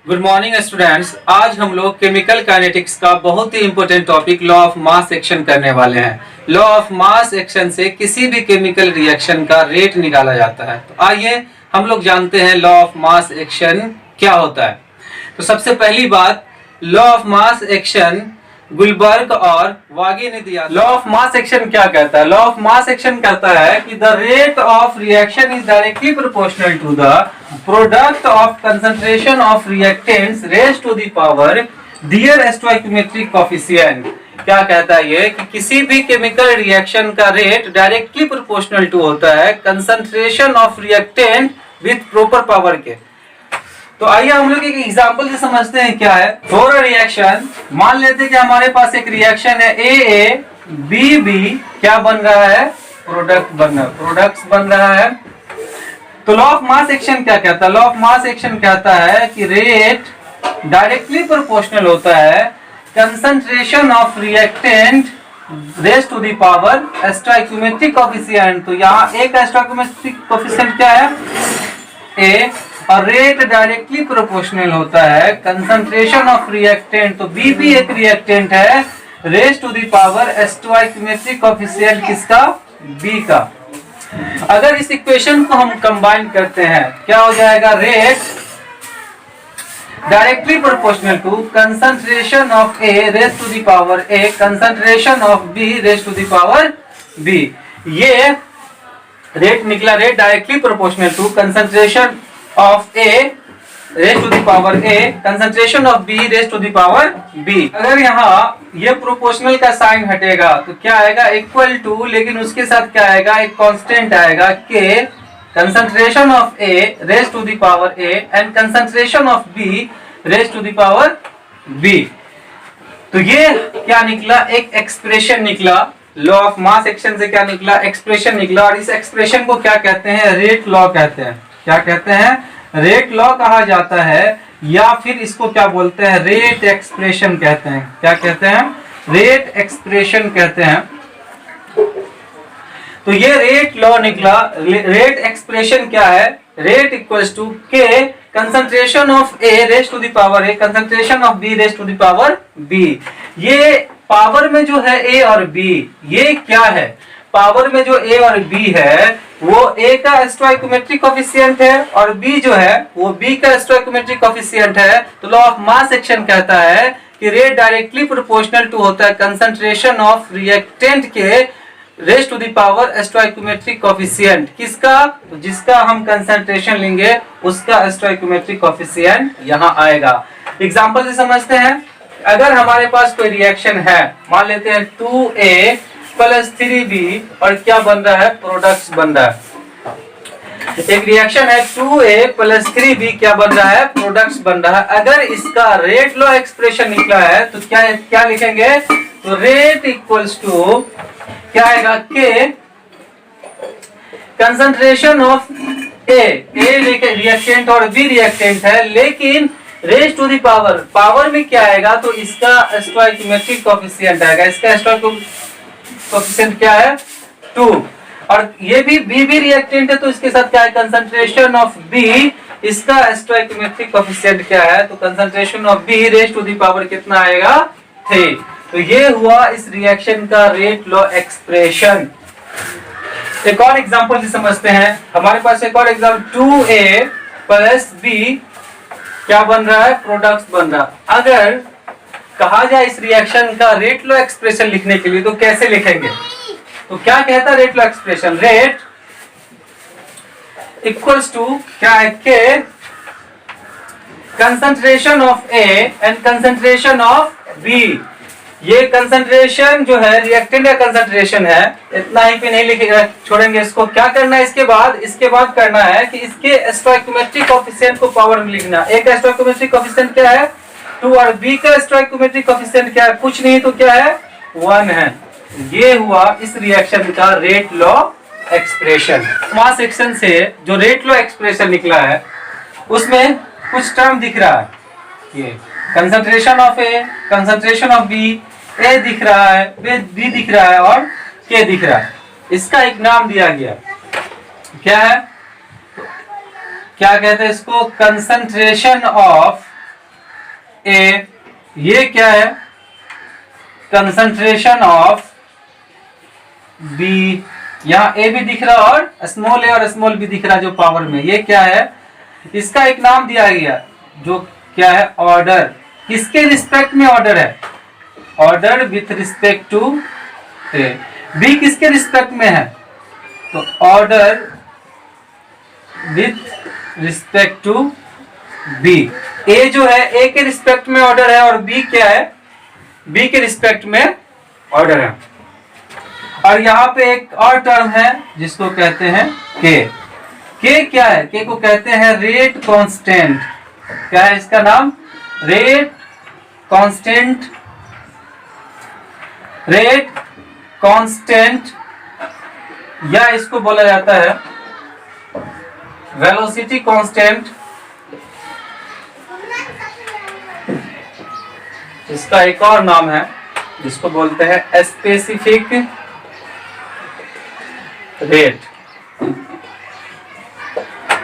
Good morning students. आज हम लोग केमिकल काइनेटिक्स का बहुत ही important topic law of mass action करने वाले हैं। लॉ ऑफ मास एक्शन से किसी भी केमिकल रिएक्शन का रेट निकाला जाता है। तो आइए हम लोग जानते हैं लॉ ऑफ मास एक्शन क्या होता है। तो सबसे पहली बात, law of mass action Guldberg और वागी ने दिया। लॉ ऑफ मास एक्शन क्या कहता है? लॉ ऑफ मास एक्शन कहता है कि the rate of reaction is directly proportional to the product of concentration of reactants raise to the power their stoichiometric coefficient. क्या कहता है ये कि किसी भी केमिकल रिएक्शन का रेट डायरेक्टली प्रोपोर्शनल टू होता है concentration of reactant with proper power के। तो आइए हम लोग एक एग्जांपल से समझते हैं क्या है। फॉर रिएक्शन, मान लेते हैं कि हमारे पास एक रिएक्शन है ए बी बी, क्या बन रहा है? प्रोडक्ट्स बन रहा है। तो लॉ ऑफ मास एक्शन क्या कहता है? लॉ ऑफ मास एक्शन कहता है कि रेट डायरेक्टली प्रोपोर्शनल होता है concentration of reactant raise to the power stoichiometric coefficient. तो यहाँ एक स्टोइकोमेट्रिक कोएफिशिएंट क्या है? ए, और रेट डायरेक्टली प्रोपोर्शनल होता है कंसंट्रेशन ऑफ रिएक्टेंट। तो बी भी एक रिएक्टेंट है, raise to the power stoichiometric coefficient किसका? बी का। अगर इस इक्वेशन को हम कंबाइन करते हैं क्या हो जाएगा? Rate directly proportional to concentration of A raise to the power A concentration of B raise to the power B. ये रेट निकला, rate directly proportional to concentration of A raise to the power A concentration of B raise to the power B. अगर यहाँ ये proportional का sign हटेगा तो क्या आएगा? इक्वल टू, लेकिन उसके साथ क्या आएगा? एक कांस्टेंट आएगा K concentration of A raise to the power A and concentration of B raise to the power B. तो ये क्या निकला? एक एक्सप्रेशन निकला। लॉ ऑफ मास एक्शन से क्या निकला? एक्सप्रेशन निकला। और इस एक्सप्रेशन को क्या कहते हैं? रेट लॉ कहते हैं। क्या कहते हैं? रेट लॉ कहा जाता है, या फिर इसको क्या बोलते हैं? रेट एक्सप्रेशन कहते हैं। क्या कहते हैं? रेट एक्सप्रेशन कहते हैं। तो ये रेट लॉ निकला। रेट एक्सप्रेशन क्या है? Rate equals to K concentration of A raise to the power A concentration of B raise to the power B. ये पावर में जो है ए और बी, ये क्या है? पावर में जो ए और बी है वो ए का स्टोइकोमेट्रिक कोएफिशिएंट है और बी जो है वो बी का स्टोइकोमेट्रिक कोएफिशिएंट है। तो लॉ ऑफ मास एक्शन कहता है कि रेट डायरेक्टली प्रोपोर्शनल टू होता है कंसंट्रेशन ऑफ रिएक्टेंट के raise to the power stoichiometric coefficient. किसका? तो जिसका हम कंसंट्रेशन लेंगे उसका स्टोइकोमेट्रिक कोएफिशिएंट यहाँ आएगा। एग्जांपल से समझते हैं। अगर हमारे पास कोई रिएक्शन है, मान लेते हैं 2A प्लस 3B, और क्या बन रहा है? प्रोडक्ट्स बन रहा है। एक रिएक्शन है 2A प्लस 3B, क्या बन रहा है? प्रोडक्ट्स बन रहा है। अगर इसका रेट लॉ एक्सप्रेशन निकला है तो क्या लिखेंगे? तो रेट इक्वल्स टू क्या आएगा? K concentration of A reactant और बी रिएक्टेंट है, लेकिन रेज टू दी पावर में क्या आएगा? तो इसका स्टोइकोमेट्रिक कोएफिशिएंट आएगा। इसका स्टोइकोमेट्रिक कोएफिशिएंट क्या है? 2। और ये भी बी रिएक्टेंट है तो इसके साथ क्या है? कंसंट्रेशन ऑफ बी, इसका स्टोइकोमेट्रिक कोएफिशिएंट क्या है? तो concentration of B raise to the power कितना आएगा? 3। तो ये हुआ इस रिएक्शन का रेट लॉ एक्सप्रेशन। एक और एग्जांपल से समझते हैं। हमारे पास एक और एग्जांपल 2A प्लस बी, क्या बन रहा है? प्रोडक्ट्स बन रहा है। अगर कहा जाए इस रिएक्शन का रेट लॉ एक्सप्रेशन लिखने के लिए तो कैसे लिखेंगे? तो क्या कहता है rate law expression? Rate equals to क्या है? K concentration of A and concentration of B. ये कंसंट्रेशन जो है रिएक्टेंट का कंसंट्रेशन है, इतना ही पे नहीं लिखेगा, छोड़ेंगे इसको। क्या करना है इसके बाद करना है कि इसके स्टोइकोमेट्रिक कोएफिशिएंट को पावर में लिखना। ए का स्टोइकोमेट्रिक कोएफिशिएंट क्या है? 2, और बी का स्टोइकोमेट्रिक कोएफिशिएंट क्या है? कुछ नहीं, तो क्या है? 1 है। ये हुआ इस रिएक्शन का rate law expression. Mass action से जो रेट लॉ एक्सप्रेशन निकला है उसमें कुछ टर्म दिख रहा है। ये concentration of A, concentration of B, A दिख रहा है, बी दिख रहा है और के दिख रहा है। इसका एक नाम दिया गया, क्या है? क्या कहते हैं इसको? कंसंट्रेशन ऑफ ए, ये क्या है, कंसंट्रेशन ऑफ बी, यहाँ ए भी दिख रहा और स्मॉल ए और स्मॉल बी दिख रहा जो पावर में, ये क्या है, इसका एक नाम दिया गया जो क्या है, ऑर्डर। किसके रिस्पेक्ट में ऑर्डर है, order with respect to A. B किसके रिस्पेक्ट में है, तो order with respect to B. A जो है ए के रिस्पेक्ट में ऑर्डर है और बी क्या है, बी के रिस्पेक्ट में ऑर्डर है। और यहाँ पे एक और टर्म है जिसको कहते हैं के। के क्या है, के को कहते हैं रेट कांस्टेंट। क्या है इसका नाम, रेट कांस्टेंट, रेट कांस्टेंट, या इसको बोला जाता है वेलोसिटी कांस्टेंट। इसका एक और नाम है जिसको बोलते हैं स्पेसिफिक रेट।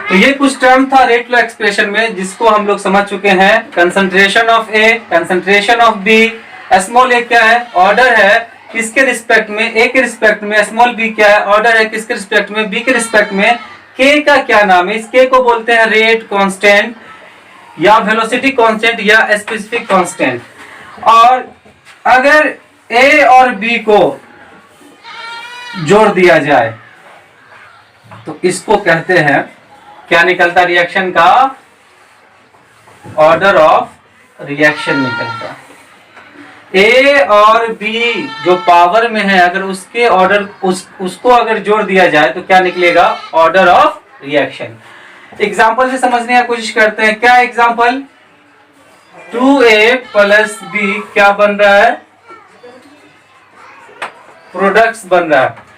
तो ये कुछ टर्म था रेट लॉ एक्सप्रेशन में जिसको हम लोग समझ चुके हैं। Concentration of A, concentration of B, small A क्या है, ऑर्डर है किसके रिस्पेक्ट में, ए के रिस्पेक्ट में, स्मॉल बी क्या है, ऑर्डर है किसके रिस्पेक्ट में, बी के रिस्पेक्ट में। के का क्या नाम है, इस के को बोलते हैं रेट कांस्टेंट या वेलोसिटी कांस्टेंट या स्पेसिफिक कांस्टेंट। और अगर ए और बी को जोड़ दिया जाए तो इसको कहते हैं, क्या निकलता रिएक्शन का, ऑर्डर ऑफ रिएक्शन निकलता। ए और बी जो पावर में है अगर उसके ऑर्डर उसको अगर जोड़ दिया जाए तो क्या निकलेगा, ऑर्डर ऑफ रिएक्शन। एग्जांपल से समझने की कोशिश करते हैं। क्या एग्जांपल, 2a प्लस बी क्या बन रहा है, प्रोडक्ट्स बन रहा है।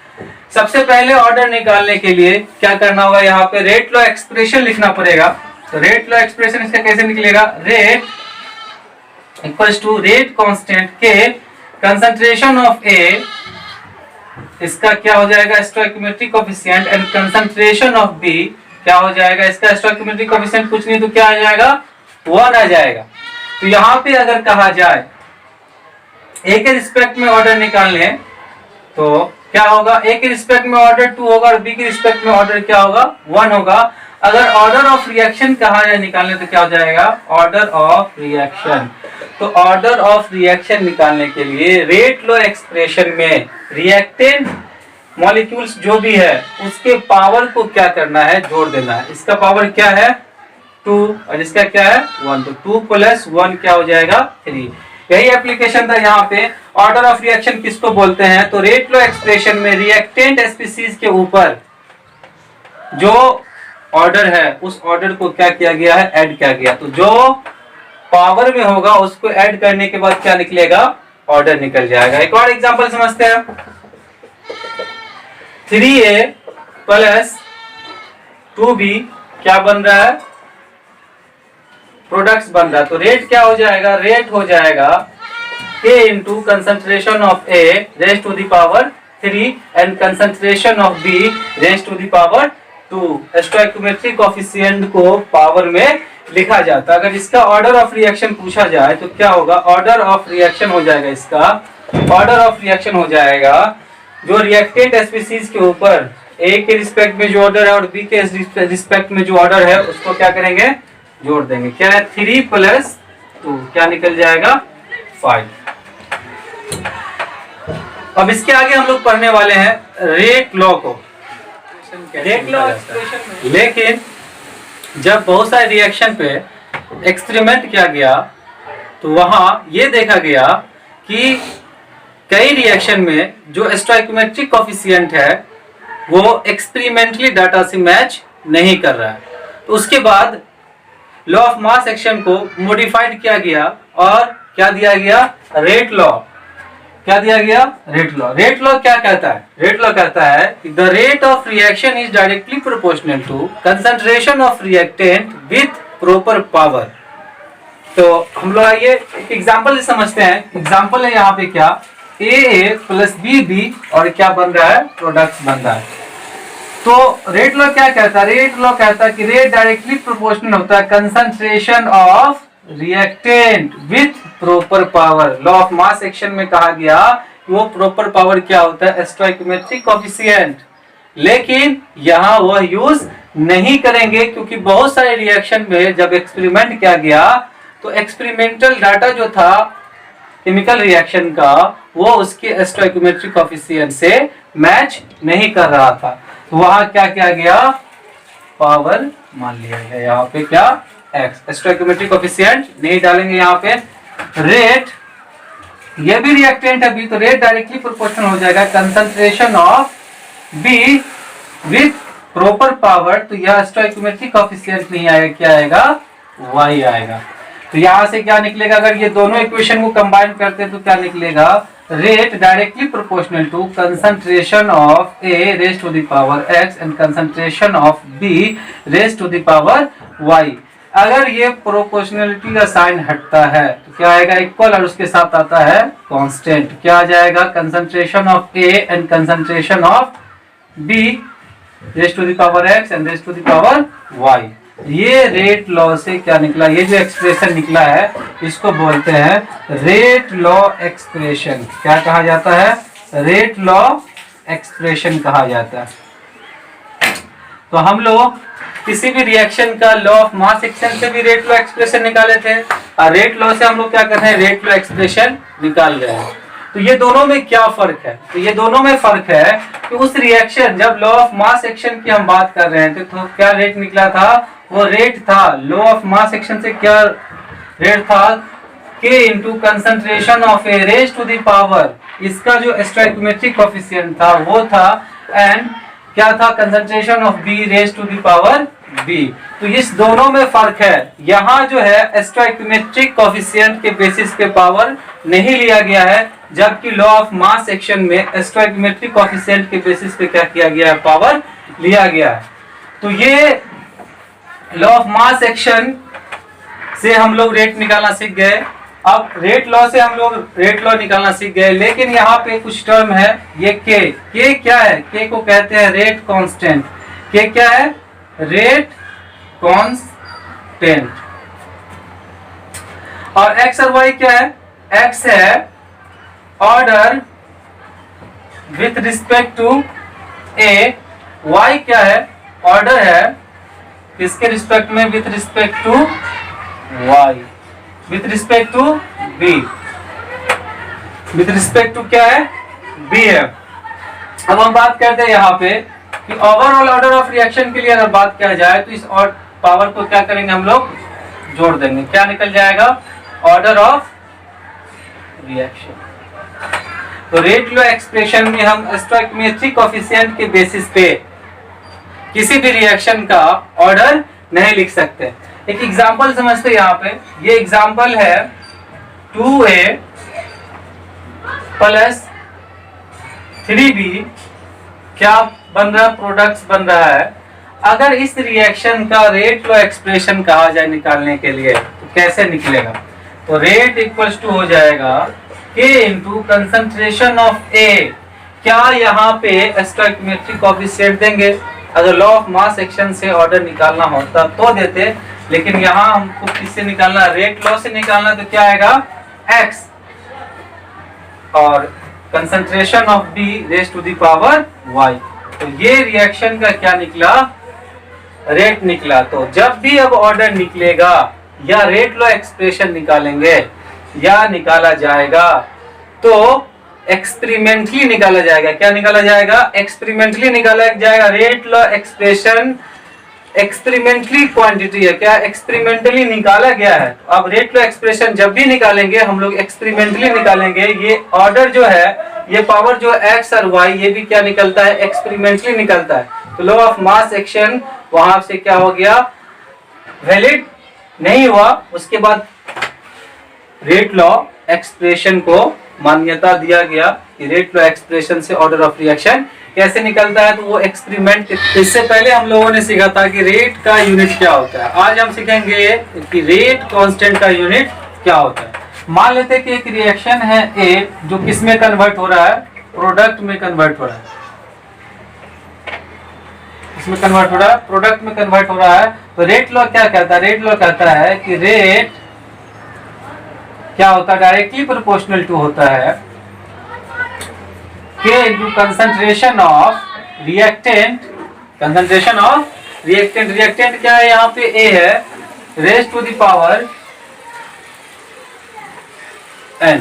सबसे पहले ऑर्डर निकालने के लिए क्या करना होगा, यहाँ पे रेट लॉ एक्सप्रेशन लिखना पड़ेगा। तो रेट लॉ एक्सप्रेशन इसका कैसे निकलेगा, rate equals to rate constant K concentration of A, इसका क्या हो जाएगा stoichiometric coefficient, and concentration of B क्या हो जाएगा, इसका स्टोइकियोमेट्रिक कोएफिशिएंट कुछ नहीं तो क्या आ जाएगा, 1 आ जाएगा। तो यहाँ पे अगर कहा जाए ए के रिस्पेक्ट में ऑर्डर निकालने तो क्या होगा, ए के रिस्पेक्ट में ऑर्डर 2 होगा और बी के रिस्पेक्ट में ऑर्डर क्या होगा, 1 होगा। अगर ऑर्डर ऑफ रिएक्शन कहा जाए निकालने तो क्या हो जाएगा, ऑर्डर ऑफ रिएक्शन। तो ऑर्डर ऑफ रिएक्शन निकालने के लिए रेट लॉ एक्सप्रेशन में रिएक्टेंट मॉलिक्यूल्स जो भी है उसके पावर को क्या करना है, जोड़ देना है। इसका पावर क्या है 2 और इसका क्या है 1, तो 2 प्लस 1 क्या हो जाएगा 3। यही एप्लीकेशन था यहाँ पे। ऑर्डर ऑफ रिएक्शन किसको बोलते हैं, तो रेट लॉ एक्सप्रेशन में रिएक्टेंट स्पीसीज के ऊपर जो ऑर्डर है उस ऑर्डर को क्या किया गया है, ऐड किया गया। तो जो पावर में होगा उसको ऐड करने के बाद क्या निकलेगा, ऑर्डर निकल जाएगा। एक और एग्जांपल समझते हैं। 3a प्लस 2b क्या बन रहा है, प्रोडक्ट्स बन रहा है। तो रेट क्या हो जाएगा, रेट हो जाएगा k into concentration of a raise to the power 3 and concentration of b raise to the power 2। Stoichiometric coefficient को पावर में लिखा जाता है। अगर इसका ऑर्डर ऑफ रिएक्शन पूछा जाए तो क्या होगा, ऑर्डर ऑफ रिएक्शन हो जाएगा, इसका ऑर्डर ऑफ रिएक्शन हो जाएगा जो रिएक्टेंट स्पीसीज के ऊपर ए के रिस्पेक्ट में जो ऑर्डर है और बी के रिस्पेक्ट में जो ऑर्डर है उसको क्या करेंगे, जोड़ देंगे। क्या है 3 प्लस 2 क्या निकल जाएगा 5। अब इसके आगे हम लोग पढ़ने वाले हैं रेट लॉ को, रेट लॉ एक्सप्रेशन। लेकिन जब बहुत सारे रिएक्शन पे एक्सपेरिमेंट किया गया तो वहां ये देखा गया कि कई रिएक्शन में जो स्टोइकियोमेट्रिक कोएफिशिएंट है वो एक्सपेरिमेंटली डाटा से मैच नहीं कर रहा है। तो उसके बाद लॉ ऑफ मास एक्शन को मॉडिफाइड किया गया और क्या दिया गया, रेट लॉ। क्या दिया गया, रेट लॉ। रेट लॉ क्या कहता है, रेट लॉ कहता है कि the rate of reaction is directly proportional to concentration of reactant with proper power. तो हम लोग आइए एक एग्जांपल से समझते हैं। एग्जांपल है यहाँ पे क्या, ए प्लस बी और क्या बन रहा है, प्रोडक्ट बन रहा है। तो रेट लॉ क्या कहता है, रेट लॉ कहता है कि रेट डायरेक्टली प्रोपोर्शनल होता है concentration of reactant with proper power. Law of mass action में कहा गया कि वो प्रॉपर पावर क्या होता है, स्टोइकोमेट्रिक कोएफिशिएंट। लेकिन यहां वह यूज नहीं करेंगे क्योंकि बहुत सारे रिएक्शन में जब एक्सपेरिमेंट किया गया तो एक्सपेरिमेंटल डाटा जो था केमिकल रिएक्शन का वो उसके स्टोइकोमेट्रिक कोएफिशिएंट से मैच नहीं कर रहा था। तो वहां क्या किया गया, पावर मान लिया गया। यहाँ पे क्या, एक्स। स्टोइकोमेट्रिक कोएफिशिएंट नहीं डालेंगे यहाँ पे। रेट, ये भी रिएक्टेंट है बी, तो रेट डायरेक्टली प्रोपोर्शनल हो जाएगा concentration of B with proper power. तो यह स्टोइकोमेट्रिक कोएफिशिएंट नहीं आएगा, क्या आएगा, वाई आएगा। तो यहां से क्या निकलेगा, अगर ये दोनों इक्वेशन को कंबाइन करते हैं तो क्या निकलेगा, rate directly proportional to concentration of A raise to the power X and concentration of B raise to the power Y. अगर ये प्रोपोर्शनलिटी का साइन हटता है तो क्या आएगा, इक्वल, और उसके साथ आता है कांस्टेंट। क्या आ जाएगा, concentration of A and concentration of B raise to the power X and raise to the power Y. ये रेट लॉ से क्या निकला, ये जो एक्सप्रेशन निकला है इसको बोलते हैं रेट लॉ एक्सप्रेशन। क्या कहा जाता है, रेट लॉ एक्सप्रेशन कहा जाता है। तो हम लोग किसी भी रिएक्शन का लॉ ऑफ मास एक्शन से भी रेट लॉ एक्सप्रेशन निकाले थे, और रेट लॉ से हम लोग क्या कर रहे हैं, रेट लॉ एक्सप्रेशन निकाल रहे हैं। तो ये दोनों में क्या फर्क है, तो ये दोनों में फर्क है कि उस रिएक्शन, जब लॉ ऑफ मास एक्शन की हम बात कर रहे थे तो क्या रेट निकला था, वो रेट था लॉ ऑफ मास एक्शन से क्या रेट था, K into concentration of A raise to the power, इसका जो स्टोइकोमेट्रिक कोएफिशिएंट था वो था, एंड क्या था, concentration of B raise to the power B. तो इस दोनों में फर्क है। यहाँ जो है स्टोइकोमेट्रिक कोएफिशिएंट के बेसिस पे पावर नहीं लिया गया है, जबकि लॉ ऑफ मास एक्शन में स्टोइकोमेट्रिक कोएफिशिएंट के बेसिस पे क्या किया गया है, पावर लिया गया है। तो ये लॉ ऑफ मास एक्शन से हम लोग रेट निकालना सीख गए। अब रेट लॉ से हम लोग रेट लॉ निकालना सीख गए, लेकिन यहाँ पे कुछ टर्म है, ये के क्या है, के को कहते हैं रेट कांस्टेंट। के क्या है, रेट कांस्टेंट। और एक्स और वाई क्या है, एक्स है order with respect to A, Y क्या है, ऑर्डर है किसके रिस्पेक्ट में, with respect to Y, with respect to B, with respect to क्या है, बी है। अब हम बात करते हैं यहाँ पे कि ओवरऑल ऑर्डर ऑफ रिएक्शन के लिए अगर बात किया जाए तो इस और पावर को क्या करेंगे, हम लोग जोड़ देंगे, क्या निकल जाएगा, ऑर्डर ऑफ रिएक्शन। तो रेट लॉ एक्सप्रेशन में हम स्टोइकोमेट्रिक कोएफिशिएंट के बेसिस पे किसी भी रिएक्शन का ऑर्डर नहीं लिख सकते। एक एग्जांपल समझते हैं यहाँ पे, ये एग्जांपल है 2a प्लस 3b क्या बन रहा है, प्रोडक्ट्स बन रहा है। अगर इस रिएक्शन का रेट लॉ एक्सप्रेशन कहा जाए निकालने के लिए तो कैसे निकलेगा, तो रेट इक्वल्स टू हो जाएगा k into concentration of a। क्या यहाँ पे स्टोइकोमेट्रिक कोएफिशिएंट देंगे, अगर लॉ ऑफ मास एक्शन से ऑर्डर निकालना होता तो देते, लेकिन यहाँ हमको किससे निकालना, रेट लॉ से निकालना, तो क्या आएगा, x और concentration of b raise to the power y। तो ये रिएक्शन का क्या निकला, रेट निकला। तो जब भी अब ऑर्डर निकलेगा या रेट लॉ एक्सप्रेशन निकालेंगे या निकाला जाएगा तो एक्सपेरिमेंटली निकाला जाएगा। क्या निकाला जाएगा, एक्सपेरिमेंटली निकाला जाएगा। Rate law expression experimentally quantity है, क्या एक्सपेरिमेंटली निकाला गया है। अब रेट लॉ एक्सप्रेशन जब भी निकालेंगे हम लोग एक्सपेरिमेंटली निकालेंगे। ये ऑर्डर जो है, ये पावर जो एक्स और वाई, ये भी क्या निकलता है, एक्सपेरिमेंटली निकलता है। तो लॉ ऑफ मास एक्शन वहां से क्या हो गया, वैलिड नहीं हुआ। उसके बाद रेट लॉ एक्सप्रेशन को मान्यता दिया गया कि रेट लॉ एक्सप्रेशन से ऑर्डर ऑफ रिएक्शन कैसे निकलता है। तो वो एक्सपेरिमेंट, इससे पहले हम लोगों ने सीखा था कि रेट का यूनिट क्या होता है। आज हम सीखेंगे कि रेट कांस्टेंट का यूनिट क्या होता है। मान लेते हैं कि एक रिएक्शन है ए जो किस में कन्वर्ट हो रहा है, प्रोडक्ट में कन्वर्ट हो रहा है, इसमें कन्वर्ट हो रहा है, प्रोडक्ट में कन्वर्ट हो रहा है। तो रेट लॉ क्या कहता है, रेट लॉ कहता है कि रेट क्या होता है, डायरेक्टली प्रोपोर्शनल टू होता है K into concentration of reactant, concentration of reactant, reactant क्या है यहाँ पे A है, raise to the power n।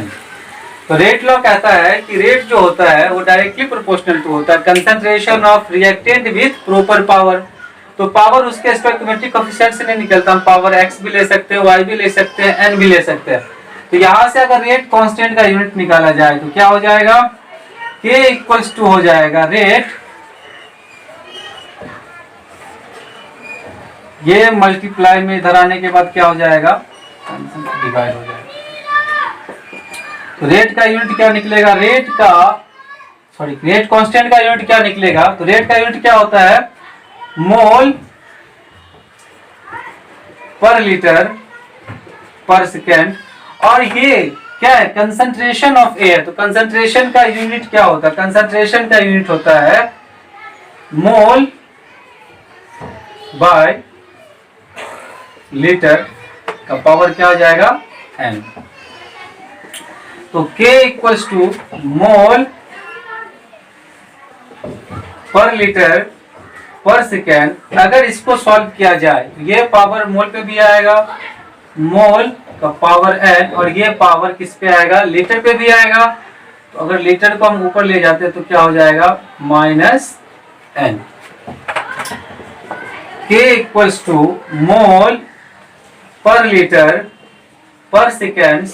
तो रेट लॉ कहता है कि रेट जो होता है वो डायरेक्टली प्रोपोर्शनल टू होता है concentration of reactant with proper power. तो पावर उसके स्टोइकियोमेट्रिक कोएफिशिएंट से नहीं निकलता, हम पावर x भी ले सकते हैं, y भी ले सकते हैं, n भी ले सकते हैं। तो यहां से अगर रेट कांस्टेंट का यूनिट निकाला जाए तो क्या हो जाएगा, k इक्वल्स टू हो जाएगा रेट, ये मल्टीप्लाई में इधर आने के बाद क्या हो जाएगा, डिवाइड हो जाएगा। तो रेट का यूनिट क्या निकलेगा, रेट कांस्टेंट का यूनिट क्या निकलेगा, तो रेट का यूनिट क्या होता है, मोल पर लीटर पर सेकेंड। और ये क्या है, कंसंट्रेशन ऑफ एयर। तो कंसंट्रेशन का यूनिट क्या होता है, कंसंट्रेशन का यूनिट होता है मोल बाय लीटर का पावर क्या हो जाएगा, n। तो K इक्वल्स टू मोल पर लीटर पर सेकेंड। अगर इसको सॉल्व किया जाए तो ये पावर मोल पे भी आएगा, मोल का पावर n, और ये पावर किस पे आएगा, लीटर पे भी आएगा। तो अगर लीटर को हम ऊपर ले जाते हैं तो क्या हो जाएगा, minus n। K equals to mole पर लीटर पर सेकेंड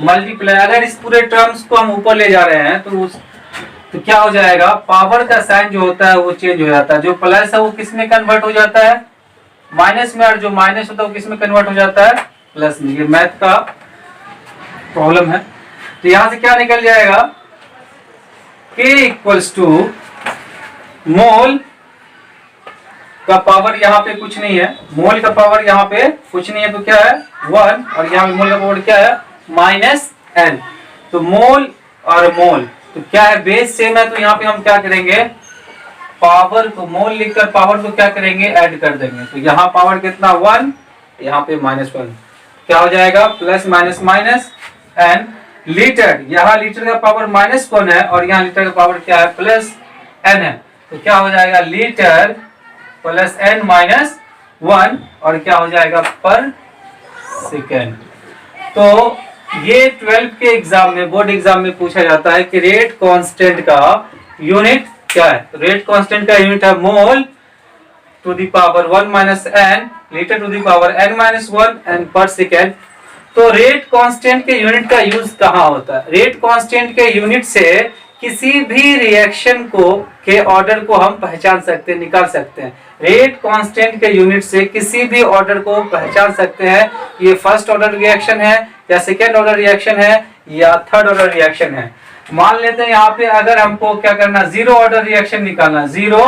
मल्टीप्लाई, अगर इस पूरे टर्म्स को हम ऊपर ले जा रहे हैं तो क्या हो जाएगा, पावर का साइन जो होता है वो चेंज हो जाता है, जो प्लस है वो किस में कन्वर्ट हो जाता है, माइनस में, और जो माइनस होता है वो किस में कन्वर्ट हो जाता है, प्लस में। ये मैथ का प्रॉब्लम है। तो यहां से क्या निकल जाएगा, K इक्वल्स टू मोल का पावर यहाँ पे कुछ नहीं है, मोल का पावर यहाँ पे कुछ नहीं है, तो क्या है 1, और यहाँ पे मोल का पावर क्या है, माइनस n। तो मोल और मोल तो क्या है, बेस सेम है, तो यहाँ पे हम क्या करेंगे, पावर को मोल लिखकर पावर को क्या करेंगे, ऐड कर देंगे। तो यहाँ पावर कितना 1, यहाँ पे -1, क्या हो जाएगा, plus minus minus n। Litre, यहाँ लीटर का पावर -1 है और यहाँ लीटर का पावर क्या है, प्लस n है। तो क्या हो जाएगा, लीटर प्लस n माइनस 1, और क्या हो जाएगा, पर सेकेंड। तो ये 12 के एग्जाम में, बोर्ड एग्जाम में पूछा जाता है कि रेट कांस्टेंट का यूनिट क्या है। तो रेट कांस्टेंट का यूनिट है mole to the power 1 minus n, litre to the power n minus 1, N पर सेकेंड। तो रेट कांस्टेंट के यूनिट का यूज कहाँ होता है, रेट कांस्टेंट के यूनिट से किसी भी रिएक्शन को के ऑर्डर को हम पहचान सकते हैं, निकाल सकते हैं। रेट कांस्टेंट के यूनिट से किसी भी ऑर्डर को पहचान सकते हैं, ये फर्स्ट ऑर्डर रिएक्शन है या सेकेंड ऑर्डर रिएक्शन है या थर्ड ऑर्डर रिएक्शन है। मान लेते हैं यहाँ पे अगर हमको क्या करना, जीरो ऑर्डर रिएक्शन निकालना, जीरो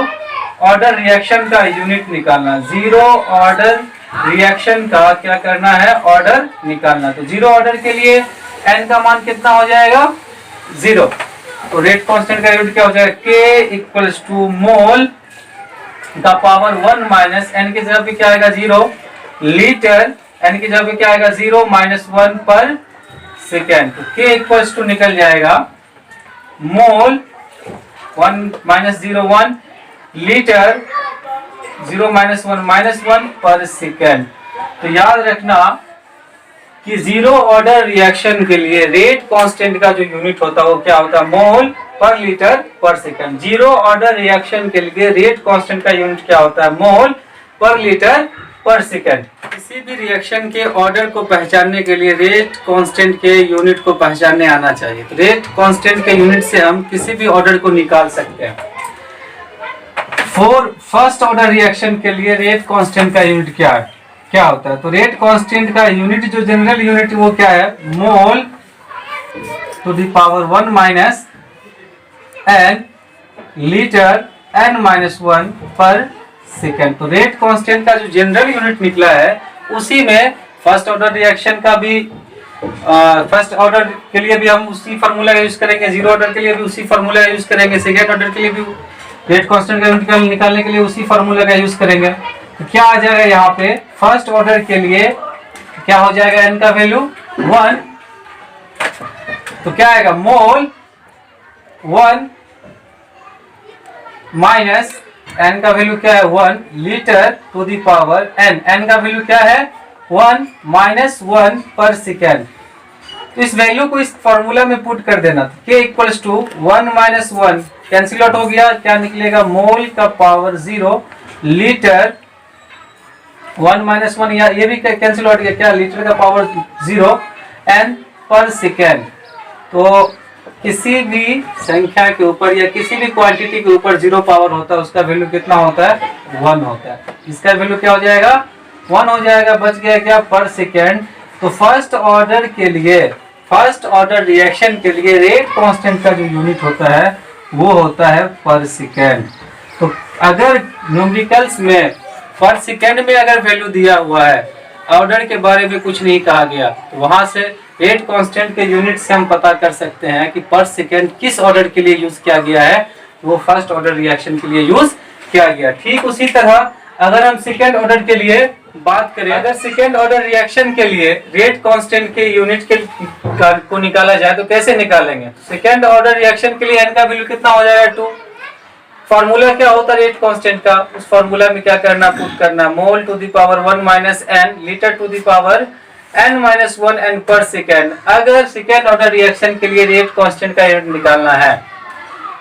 ऑर्डर रिएक्शन का यूनिट निकालना, जीरो ऑर्डर रिएक्शन का क्या करना है, ऑर्डर निकालना। तो जीरो ऑर्डर के लिए n का मान कितना हो जाएगा, 0। तो रेट कांस्टेंट का यूनिट क्या हो जाएगा, K इक्वल्स टू मोल का पावर 1 माइनस n की जगह पे क्या आएगा 0, लीटर n की जगह पे क्या आएगा 0 माइनस 1 पर सेकेंड। तो K इक्वल्स टू निकल जाएगा मोल 1 माइनस 0 1, लीटर 0 माइनस 1 माइनस 1 पर सेकेंड। तो याद रखना कि जीरो ऑर्डर रिएक्शन के लिए रेट कांस्टेंट का जो यूनिट होता है वो क्या होता है, मोल पर लीटर पर सेकंड। जीरो ऑर्डर रिएक्शन के लिए रेट कांस्टेंट का यूनिट क्या होता है, मोल पर लीटर पर सेकंड। किसी भी रिएक्शन के ऑर्डर को पहचानने के लिए रेट कांस्टेंट के यूनिट को पहचानने आना चाहिए। तो रेट कांस्टेंट के यूनिट से हम किसी भी ऑर्डर को निकाल सकते हैं। फर्स्ट ऑर्डर रिएक्शन के लिए रेट कांस्टेंट का यूनिट क्या होता है, तो रेट कांस्टेंट का यूनिट जो जनरल यूनिट वो क्या है, mole to the power 1 minus n, litre n minus 1 पर सेकेंड। तो रेट कांस्टेंट का जो जनरल यूनिट निकला है उसी में फर्स्ट ऑर्डर रिएक्शन का भी फर्स्ट ऑर्डर के लिए भी हम उसी फार्मूला का यूज करेंगे, जीरो ऑर्डर के लिए भी उसी फार्मूला का यूज करेंगे, सेकेंड ऑर्डर के लिए भी रेट कांस्टेंट का यूनिट निकालने के लिए उसी फार्मूला का यूज करेंगे। तो क्या आ जाएगा यहाँ पे, फर्स्ट ऑर्डर के लिए क्या हो जाएगा n का वैल्यू 1, तो क्या आएगा मोल 1 माइनस n का वैल्यू क्या है 1 litre to the power n का वैल्यू क्या है 1 माइनस 1 पर सेकेंड। तो इस वैल्यू को इस फॉर्मूला में पुट कर देना, तो k equals to 1 minus 1 cancel out हो गया, क्या निकलेगा मोल का पावर 0 लीटर 1 माइनस 1 या ये भी कैंसिल आउट गया, क्या लीटर का पावर 0 n पर सेकेंड। तो किसी भी संख्या के ऊपर या किसी भी क्वांटिटी के ऊपर 0 पावर होता है उसका वैल्यू कितना होता है 1 होता है, इसका वैल्यू क्या हो जाएगा 1 हो जाएगा, बच गया क्या पर सेकेंड। तो फर्स्ट ऑर्डर के लिए, फर्स्ट ऑर्डर रिएक्शन के लिए रेट कांस्टेंट का जो यूनिट होता है वो होता है पर सेकेंड। तो अगर न्यूमेरिकल्स में पर सेकेंड में अगर वैल्यू दिया हुआ है, ऑर्डर के बारे में कुछ नहीं कहा गया, तो वहां से रेट कांस्टेंट के यूनिट से हम पता कर सकते हैं कि पर सेकेंड किस ऑर्डर के लिए यूज किया गया है, वो फर्स्ट ऑर्डर रिएक्शन के लिए यूज किया गया। ठीक उसी तरह अगर हम सेकेंड ऑर्डर के लिए बात करें, अगर सेकेंड ऑर्डर रिएक्शन के लिए रेट कांस्टेंट के यूनिट को निकाला जाए तो कैसे निकालेंगे। सेकेंड ऑर्डर रिएक्शन के लिए n का वैल्यू कितना हो जाएगा 2। फॉर्मूला क्या होता है रेट कांस्टेंट का, उस फॉर्मूला में क्या करना पुट करना, mole to the power 1 minus n litre to the power n minus 1 n पर सेकेंड। अगर सेकेंड ऑर्डर रिएक्शन के लिए रेट कांस्टेंट का यूनिट निकालना है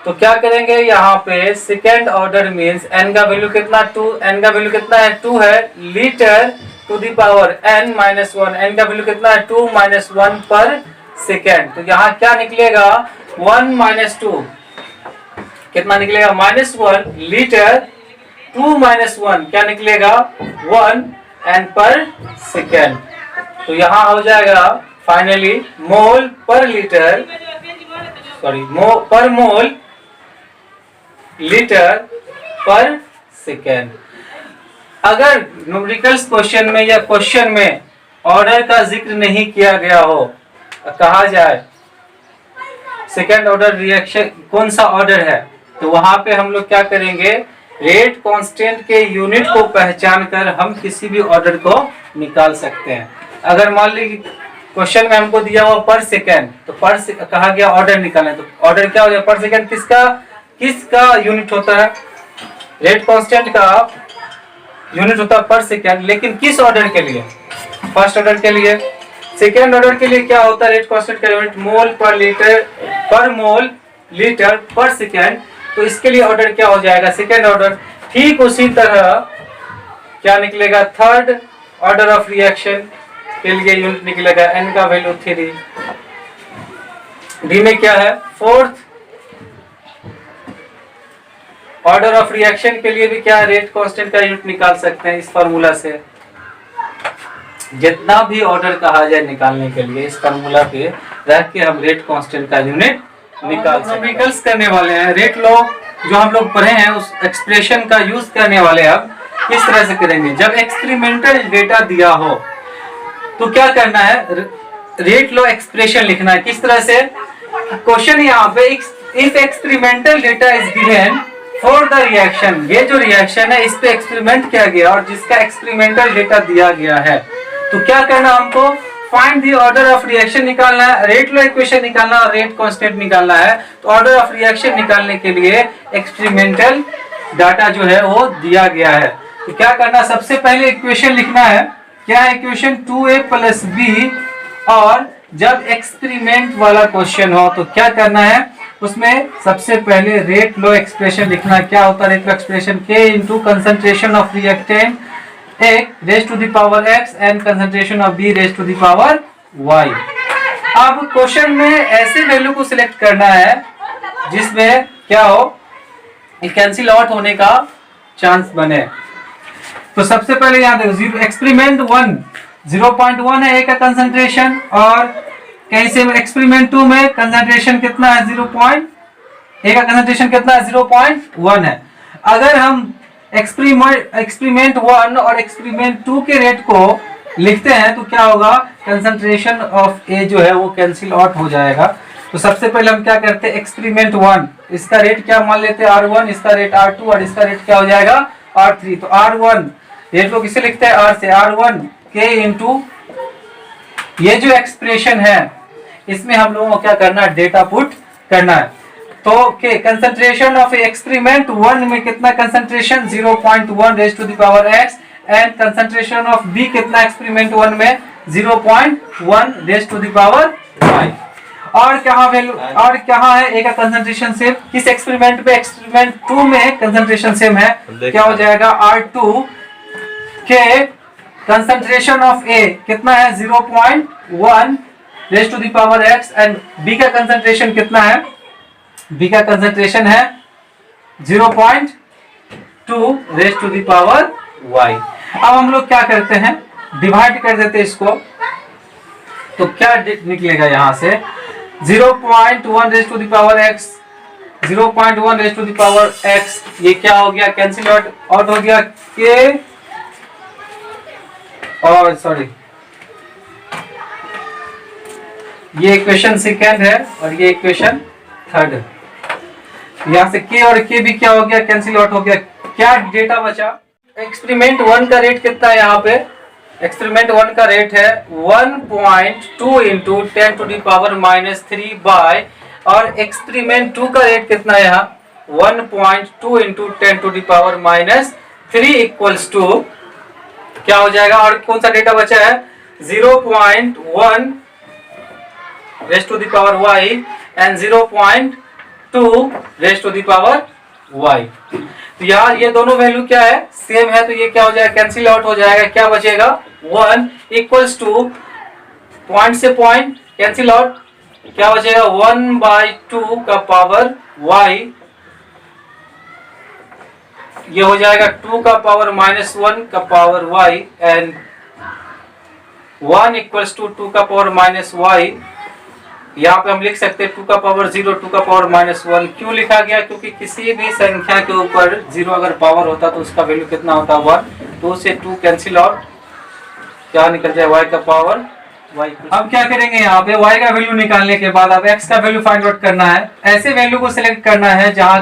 तो क्या करेंगे, यहाँ पे सेकेंड ऑर्डर मींस n का वैल्यू कितना 2, n का वैल्यू कितना है 2 है litre to the power n minus 1, n का वैल्यू कितना है 2 माइनस 1 पर सेकेंड। तो यहाँ क्या निकलेगा 1 माइनस 2 कितना निकलेगा -1 लीटर 2 माइनस 1 क्या निकलेगा 1 n पर सेकेंड। तो यहाँ हो जाएगा फाइनली मोल पर लीटर, सॉरी पर मोल लीटर पर सेकेंड। अगर न्यूमेरिकल्स क्वेश्चन में या क्वेश्चन में ऑर्डर का जिक्र नहीं किया गया हो, कहा जाए सेकेंड ऑर्डर रिएक्शन कौन सा ऑर्डर है, तो वहां पे हम लोग क्या करेंगे, रेट कांस्टेंट के यूनिट को पहचान कर हम किसी भी ऑर्डर को निकाल सकते हैं। अगर मान लीजिए क्वेश्चन में हमको दिया हुआ पर सेकेंड, तो पर कहा गया ऑर्डर निकालना, तो ऑर्डर क्या हो जाएगा पर सेकेंड किसका यूनिट होता है, रेट कांस्टेंट का यूनिट होता है पर सेकेंड, लेकिन किस ऑर्डर के लिए, फर्स्ट ऑर्डर के लिए। सेकेंड ऑर्डर के लिए क्या होता है रेट कांस्टेंट का यूनिट मोल पर लीटर, पर मोल लीटर पर सेकेंड। तो इसके लिए ऑर्डर क्या हो जाएगा सेकेंड ऑर्डर। ठीक उसी तरह क्या निकलेगा थर्ड ऑर्डर ऑफ रिएक्शन के लिए यूनिट निकलेगा n का वैल्यू 3। डी में क्या है फोर्थ ऑर्डर ऑफ रिएक्शन के लिए भी क्या रेट कांस्टेंट का यूनिट निकाल सकते हैं इस फार्मूला से। जितना भी ऑर्डर कहा जाए निकालने के लिए इस फार्मूला पे रह के हम रेट कांस्टेंट का यूनिट निकाल सकते हैं। करने वाले हैं रेट लॉ जो हम लोग पढ़े हैं उस एक्सप्रेशन का यूज करने वाले हैं। अब किस तरह से करेंगे, जब एक्सपेरिमेंटल डेटा दिया हो तो क्या करना है, रेट लॉ एक्सप्रेशन लिखना है। किस तरह से, क्वेश्चन यहाँ पे if experimental data is given for the reaction, ये जो रिएक्शन है इस पे एक्सपेरिमेंट किया गया और जिसका एक्सपेरिमेंटल डेटा दिया गया है, तो क्या करना हमको find the order of reaction निकालना है, रेट लॉ इक्वेशन निकालना और रेट कांस्टेंट निकालना है। तो ऑर्डर ऑफ रिएक्शन निकालने के लिए एक्सपेरिमेंटल डाटा जो है वो दिया गया है। तो क्या करना, सबसे पहले इक्वेशन लिखना है, क्या है इक्वेशन 2a + b, और जब एक्सपेरिमेंट वाला क्वेश्चन हो तो क्या करना है, उसमें सबसे पहले रेट लॉ एक्सप्रेशन लिखना। क्या होता है rate law expression, k into concentration of reactant A raised to the power x and concentration of B raised to the power y। अब क्वेश्चन में ऐसे वैल्यू को सिलेक्ट करना है जिसमें क्या हो, कैंसिल आउट होने का चांस बने। तो सबसे पहले यहाँ देखो एक्सपेरिमेंट 1 0.1 है A का कंसंट्रेशन, और कहीं से एक्सपेरिमेंट 2 में कंसंट्रेशन कितना है A का कंसंट्रेशन कितना है 0.1 है। अगर हम एक्सपेरिमेंट 1 और एक्सपेरिमेंट 2 के रेट को लिखते हैं तो क्या होगा, कंसंट्रेशन ऑफ ए जो है वो कैंसिल आउट हो जाएगा। तो सबसे पहले हम क्या करते हैं, एक्सपेरिमेंट 1 इसका रेट क्या मान लेते हैं R1, इसका रेट R2 और इसका रेट क्या हो जाएगा R3। तो R1 रेट को किसे लिखते हैं R से, R1 K इंटू ये जो एक्सप्रेशन है इसमें हम लोगों को क्या करना है, डेटा पुट करना है। तो कंसंट्रेशन ऑफ एक्सपेरिमेंट 1 में कितना concentration 0.1 raise to the power x and concentration of b कितना एक्सपेरिमेंट 1 में 0.1 raise to the power y। और कहाँ वैल्यू और कहाँ है a का कंसंट्रेशन सेम, किस एक्सपेरिमेंट पे, एक्सपेरिमेंट 2 में कंसंट्रेशन सेम है। क्या हो जाएगा R2 के कंसंट्रेशन ऑफ A कितना है 0.1 raise to the power x and B का कंसंट्रेशन कितना है, B का कंसंट्रेशन है 0.2 raise to the power y। अब हम लोग क्या करते हैं, डिवाइड कर देते हैं इसको, तो क्या निकलेगा यहां से 0.1 raise to the power x, 0.1 raise to the power x, ये क्या हो गया, कैंसिल आउट हो गया k और सॉरी ये इक्वेशन सेकेंड है और ये इक्वेशन थर्ड है। यहां से k और k भी क्या हो गया, कैंसिल आउट हो गया। क्या डेटा बचा, एक्सपेरिमेंट 1 का रेट कितना है, यहाँ पे एक्सपेरिमेंट 1 का रेट है 1.2 into 10 to the power -3 by, और एक्सपेरिमेंट 2 का रेट कितना है यहाँ 1.2 into 10 to the power -3 equals to क्या हो जाएगा, और कौन सा डेटा बचा है 0.1 raise to the power y and 0.2 raise to the power y। तो यार ये दोनों वैल्यू क्या है, सेम है, तो ये क्या हो जाएगा, कैंसिल आउट हो जाएगा। क्या बचेगा 1 इक्वल्स टू पॉइंट से पॉइंट कैंसिल आउट, क्या बचेगा 1/2 का पावर y, ये हो जाएगा 2 का पावर -1 का power y and 1 equals to 2 का पावर -y। यहाँ पे हम लिख सकते हैं 2 का पावर 0, 2 का पावर -1। क्यों लिखा गया, क्योंकि किसी भी संख्या के ऊपर 0 अगर पावर होता तो उसका वैल्यू कितना होता 1। 2 से 2 कैंसिल आउट, क्या निकल जाए y का पावर y। अब क्या करेंगे, यहाँ पे y का वैल्यू निकालने के बाद अब x का वैल्यू फाइंड आउट करना है। ऐसे वैल्यू को सिलेक्ट करना है जहाँ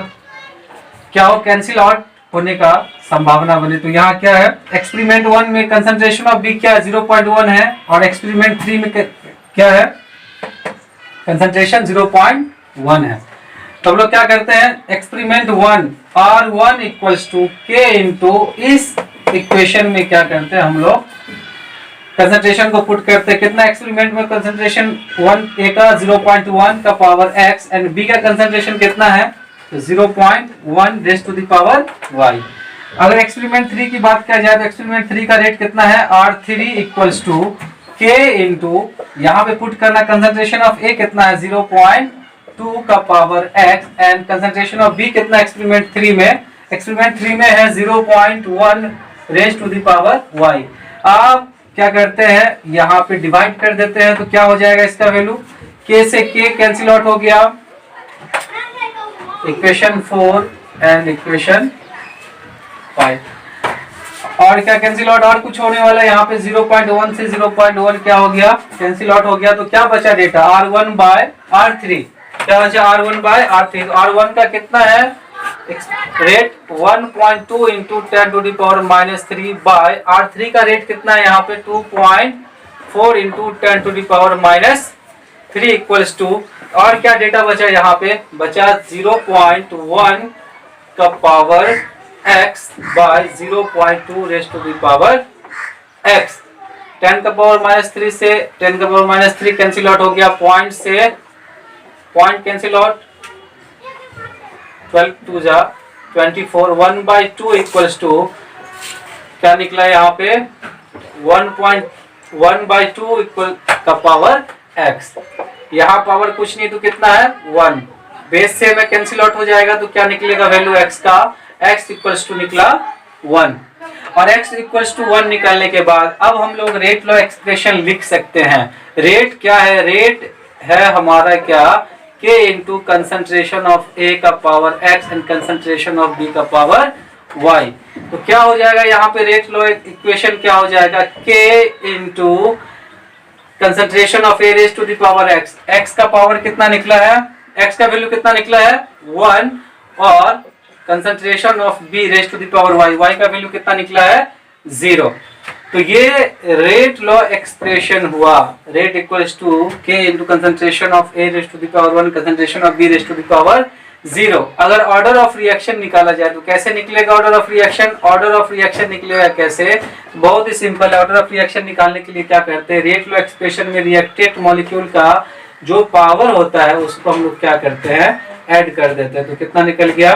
क्या हो, कैंसिल आउट होने का संभावना बने। तो यहाँ क्या है, एक्सपेरिमेंट 1 में कंसंट्रेशन ऑफ B क्या है 0.1 है, और एक्सपेरिमेंट 3 में क्या है, कंसंट्रेशन 0.1 है। तो हम लोग क्या करते हैं, experiment 1 R1 equals to K into, इस इक्वेशन में क्या करते हैं हम लोग, कंसंट्रेशन को पुट करते हैं। कितना एक्सपेरिमेंट में कंसंट्रेशन 1 A का 0.1 का पावर x एंड B का कंसंट्रेशन कितना है, तो 0.1 raise to the power y। अगर एक्सपेरिमेंट 3 की बात किया जाए तो एक्सपेरिमेंट 3 का रेट कितना है R3 equals to K into, यहाँ पे पुट करना कंसंट्रेशन ऑफ A कितना है 0.2 का power x and concentration of B कितना एक्सपेरिमेंट 3 में, एक्सपेरिमेंट 3 में है 0.1 raise to the power y। आप क्या करते हैं, यहाँ पे डिवाइड कर देते हैं, तो क्या हो जाएगा इसका वैल्यू, K से K कैंसिल आउट हो गया, इक्वेशन 4 एंड इक्वेशन 5, और क्या कैंसिल आउट, और कुछ होने वाला है यहाँ पे 0.1 से 0.1 क्या हो गया, कैंसिल आउट हो गया। तो क्या बचा डेटा R1 बाय R3, क्या बचा R1 बाय R3। तो R1 का कितना है rate 1.2 into 10 to the power -3 by, R3 का रेट कितना है यहाँ पे 2.4 into 10 to the power -3 equals to, और क्या डेटा बचा यहाँ पे, बचा 0.1 का power x by 0.2 raise to the power x। 10 का पावर -3 से 10 का पावर -3 कैंसिल आउट हो गया, पॉइंट से पॉइंट कैंसिल आउट, 12 2 जा 24, 1/2 इक्वल्स टू क्या निकला यहाँ पे 1.1/2 इक्वल का पावर x। यहाँ पावर कुछ नहीं तो कितना है 1, बेस से में कैंसिल आउट हो जाएगा, तो क्या निकलेगा वैल्यू x का, x इक्वल्स टू निकला 1, और x इक्वल्स टू 1 निकालने के बाद अब हम लोग रेट लॉ एक्सप्रेशन लिख सकते हैं। रेट क्या है, रेट है हमारा क्या, k into concentration of A का power x and concentration of B का पावर y। तो क्या हो जाएगा यहाँ पे रेट लॉ इक्वेशन क्या हो जाएगा, k into concentration of A raise to the power x, x का पावर कितना निकला है, x का वैल्यू कितना निकला है 1, और concentration of B raise to the power y, y का वैल्यू कितना निकला है 0। तो ये रेट लॉ एक्सप्रेशन हुआ, rate equals to K into concentration of A raise to the power 1 concentration of B raise to the power 0। अगर order of reaction निकाला जाए तो कैसे निकलेगा order of reaction? Order of reaction निकलेगा कैसे? बहुत ही सिंपल है। ऑर्डर ऑफ रिएक्शन निकालने के लिए क्या करते हैं, रेट लॉ एक्सप्रेशन में रिएक्टेंट मॉलिक्यूल का जो पावर होता है उसको हम लोग क्या करते हैं, ऐड कर देते हैं। तो कितना निकल गया,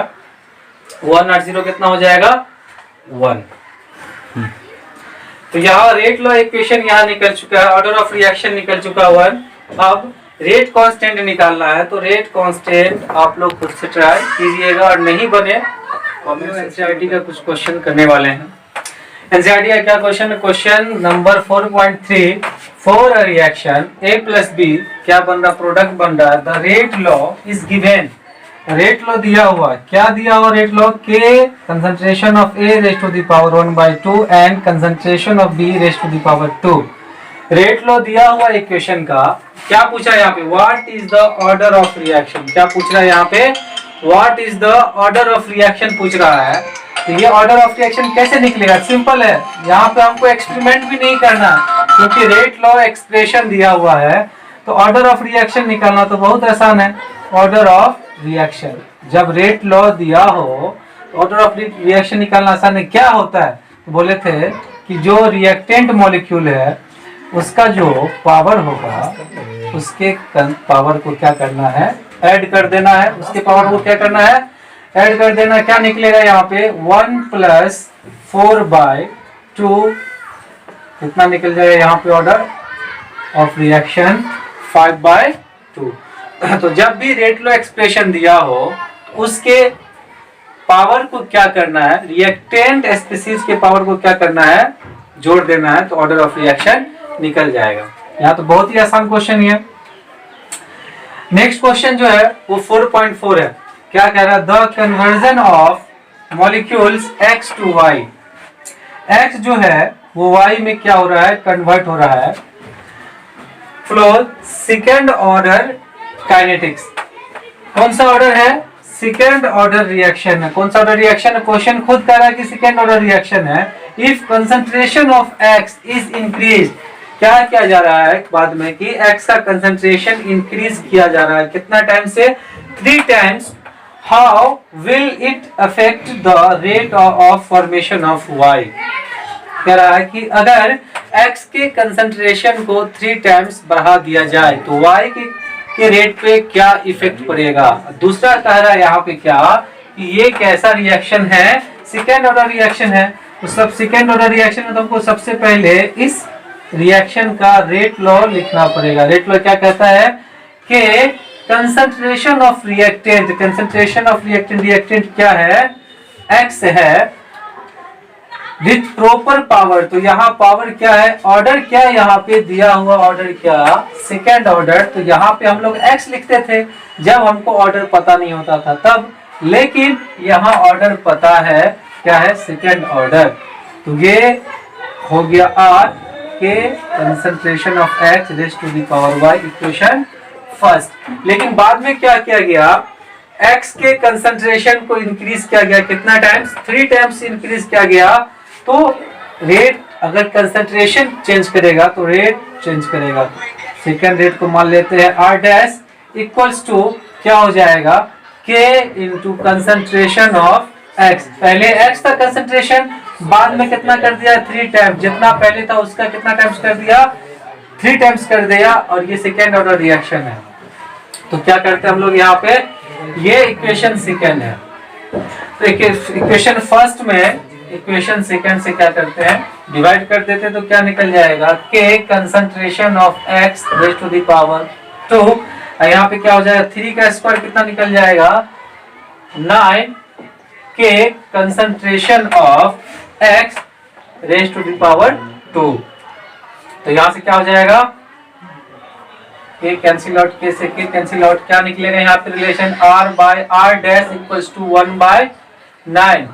1 और 0 कितना हो जाएगा, 1। तो यहाँ रेट लॉ इक्वेशन यहाँ निकल चुका है, ऑर्डर ऑफ रिएक्शन निकल चुका 1। अब रेट कांस्टेंट निकालना है, तो रेट कांस्टेंट आप लोग खुद से ट्राई कीजिएगा और नहीं बने एनसीईआरटी का कुछ क्वेश्चन करने वाले हैं। एनसीईआरटी का क्या क्वेश्चन है, question number 4.3 for a reaction A plus B क्या बन रहा, प्रोडक्ट बन रहा है। The rate law is given, rate law दिया हुआ, क्या दिया हुआ rate law, k concentration of A raise to the power 1/2 and concentration of B raise to the power 2। Rate law दिया हुआ इक्वेशन का क्या पूछा यहाँ पे, what is the order of reaction, क्या पूछ रहा है यहाँ पे, what is the order of reaction पूछ रहा है। तो ये ऑर्डर ऑफ रिएक्शन कैसे निकलेगा, सिंपल है, यहाँ पे हमको एक्सपेरिमेंट भी नहीं करना क्योंकि रेट लॉ एक्सप्रेशन दिया हुआ है। तो ऑर्डर ऑफ रिएक्शन निकालना तो बहुत आसान है। ऑर्डर ऑफ रिएक्शन, जब रेट लॉ दिया हो तो ऑर्डर ऑफ रिएक्शन निकालना आसान है। क्या होता है, तो बोले थे कि जो रिएक्टेंट मॉलिक्यूल है उसका जो पावर होगा उसके पावर को क्या करना है, ऐड कर देना है, उसके पावर को क्या करना है, ऐड कर देना। क्या निकलेगा यहाँ पे, 1 + 4/2 कितना निकल जाएगा यहाँ पे ऑर्डर ऑफ रिएक्शन 5/2। तो जब भी रेट लॉ एक्सप्रेशन दिया हो उसके पावर को क्या करना है, रिएक्टेंट स्पीशीज के पावर को क्या करना है, जोड़ देना है, तो ऑर्डर ऑफ रिएक्शन निकल जाएगा। यहाँ तो बहुत ही आसान क्वेश्चन है। नेक्स्ट क्वेश्चन जो है वो 4.4 है, क्या कह रहा है, the conversion of molecules x to y, x जो है वो y में क्या हो रहा है, कन्वर्ट हो रहा है। फ्लो सेकेंड ऑर्डर काइनेटिक्स, कौन सा ऑर्डर है, सेकेंड ऑर्डर रिएक्शन है। कौन सा ऑर्डर रिएक्शन है, क्वेश्चन खुद कह रहा है कि सेकेंड ऑर्डर रिएक्शन है। If concentration of x is increase, क्या किया जा रहा है बाद में कि x का कंसंट्रेशन इंक्रीज किया जा रहा है, कितना टाइम से, 3 times. How will it affect the rate of formation of y, कह रहा है कि अगर x के कंसंट्रेशन को 3 टाइम्स बढ़ा दिया जाए तो y के रेट पे क्या इफेक्ट पड़ेगा। दूसरा कह रहा है यहाँ पे क्या, कि ये कैसा रिएक्शन है, सेकेंड ऑर्डर रिएक्शन है। तो सब सेकेंड ऑर्डर रिएक्शन में तुमको सबसे पहले इस रिएक्शन का रेट लॉ लिखना पड़ेगा। रेट लॉ क्या कहता है कि concentration of reactant, concentration of reactant, reactant क्या है, x है, विथ प्रॉपर पावर। तो यहाँ पावर क्या है, ऑर्डर क्या यहाँ पे दिया हुआ, ऑर्डर क्या, सेकेंड ऑर्डर। तो यहाँ पे हम लोग x लिखते थे जब हमको ऑर्डर पता नहीं होता था तब, लेकिन यहाँ ऑर्डर पता है, क्या है, सेकेंड ऑर्डर। तो ये हो गया r k concentration of x raise to the power y, equation first. लेकिन बाद में क्या किया गया, x के कंसंट्रेशन को इंक्रीज किया गया, कितना टाइम्स, 3 टाइम्स इंक्रीज किया गया। तो रेट, अगर कंसंट्रेशन चेंज करेगा तो रेट चेंज करेगा। सेकेंड रेट को मान लेते हैं r डैश इक्वल्स टू क्या हो जाएगा, k into concentration of x। पहले x था कंसंट्रेशन, बाद में कितना कर दिया, 3 टाइम्स, जितना पहले था उसका कितना टाइम्स कर दिया, 3 टाइम्स कर दिया। और ये सेकेंड ऑर्डर रिएक्शन है। तो क्या करते हैं हम लोग यहाँ पे, ये इक्वेशन सेकेंड है, तो इक्वेशन फर्स्ट में इक्वेशन सेकेंड से क्या करते हैं, डिवाइड कर देते हैं। तो क्या निकल जाएगा, k concentration of x raise to the power 2, यहाँ पे क्या हो जाएगा, 3 का स्क्वायर कितना निकल जाएगा, 9 k concentration of x raise to the power 2। तो यहाँ से क्या हो जाएगा, के कैंसिल आउट, के से के कैंसिल आउट, क्या निकलेगा यहाँ पे relation, r by r dash equals to 1/9।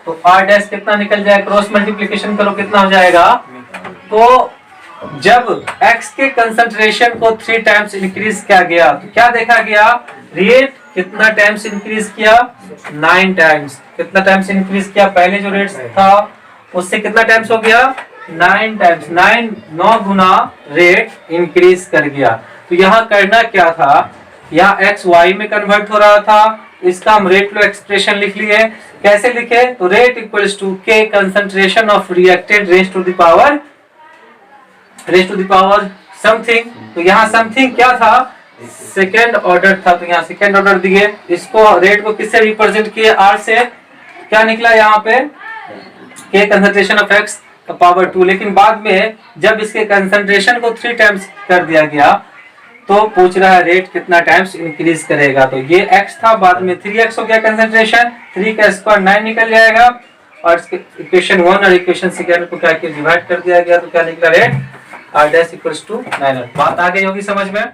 तो r डैश कितना निकल जाएगा, क्रॉस मल्टीप्लिकेशन करो कितना हो जाएगा। तो जब x के कंसंट्रेशन को 3 टाइम्स इंक्रीज किया गया तो क्या देखा गया, रेट कितना टाइम्स इंक्रीज किया, 9 टाइम्स। कितना टाइम्स इंक्रीज किया, पहले जो रेट था उससे कितना टाइम्स हो गया, 9 टाइम्स 9 गुना रेट इंक्रीज कर गया। तो यहाँ करना क्या था, यहाँ x y में कन्वर्ट हो रहा था, इसका हम रेट लो एक्सप्रेशन लिख लिए। कैसे लिखे, तो rate equals to k concentration of reactant raise to the power something. तो यहाँ समथिंग क्या था, सेकेंड ऑर्डर था, तो यहाँ सेकेंड ऑर्डर दिए। इसको रेट को किससे रिप्रेजेंट किए, r से। क्या निकला यहाँ पे, k कंसंट्रेशन ऑफ x का पावर 2। लेकिन बाद में जब इसके कंसंट्रेशन को 3 टाइम्स कर दिया गया तो पूछ रहा है रेट कितना टाइम्स इंक्रीज करेगा। तो ये x था, बाद में 3x हो गया कंसंट्रेशन, 3 का स्क्वायर 9 निकल जाएगा, और इक्वेशन 1 और इक्वेशन सेकेंड को क्या किया, डिवाइड कर दिया गया। तो क्या निकला, rate r dash equals to 9। बात आ गई होगी समझ में।